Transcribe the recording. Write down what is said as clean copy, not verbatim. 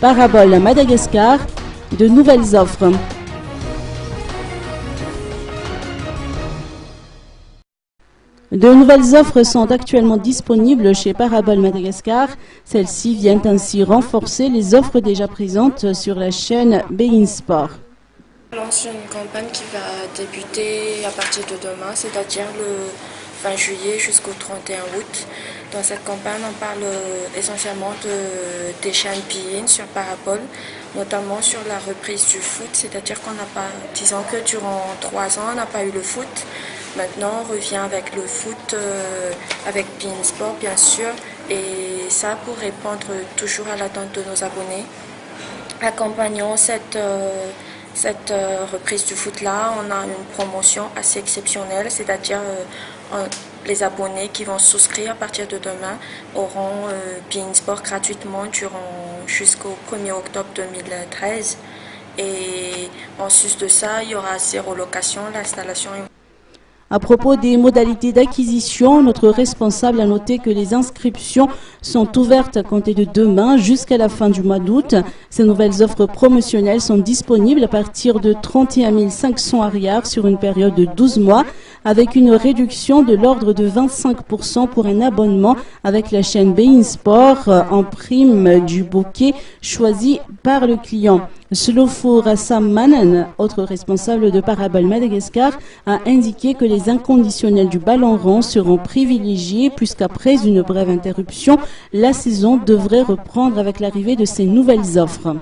Parabole Madagascar, de nouvelles offres. De nouvelles offres sont actuellement disponibles chez Parabole Madagascar. Celles-ci viennent ainsi renforcer les offres déjà présentes sur la chaîne Bein Sport. On lance une campagne qui va débuter à partir de demain, c'est-à-dire le 20 juillet jusqu'au 31 août. Dans cette campagne, on parle essentiellement des chaînes Bein sur Parabole, notamment sur la reprise du foot, c'est-à-dire qu'on n'a pas, disons que durant 3 ans, on n'a pas eu le foot. Maintenant, on revient avec le foot, avec Bein Sport bien sûr, et ça pour répondre toujours à l'attente de nos abonnés. Accompagnant cette reprise du foot-là, on a une promotion assez exceptionnelle, c'est-à-dire les abonnés qui vont souscrire à partir de demain auront Bein Sport gratuitement jusqu'au 1er octobre 2013. Et en sus de ça, il y aura 0 location, l'installation est... À propos des modalités d'acquisition, notre responsable a noté que les inscriptions sont ouvertes à compter de demain jusqu'à la fin du mois d'août. Ces nouvelles offres promotionnelles sont disponibles à partir de 31 500 arrières sur une période de 12 mois, avec une réduction de l'ordre de 25% pour un abonnement avec la chaîne Bein Sport en prime du bouquet choisi par le client. Slofo Rassammanen, autre responsable de Parabole Madagascar, a indiqué que les inconditionnels du ballon rond seront privilégiés puisqu'après une brève interruption, la saison devrait reprendre avec l'arrivée de ces nouvelles offres.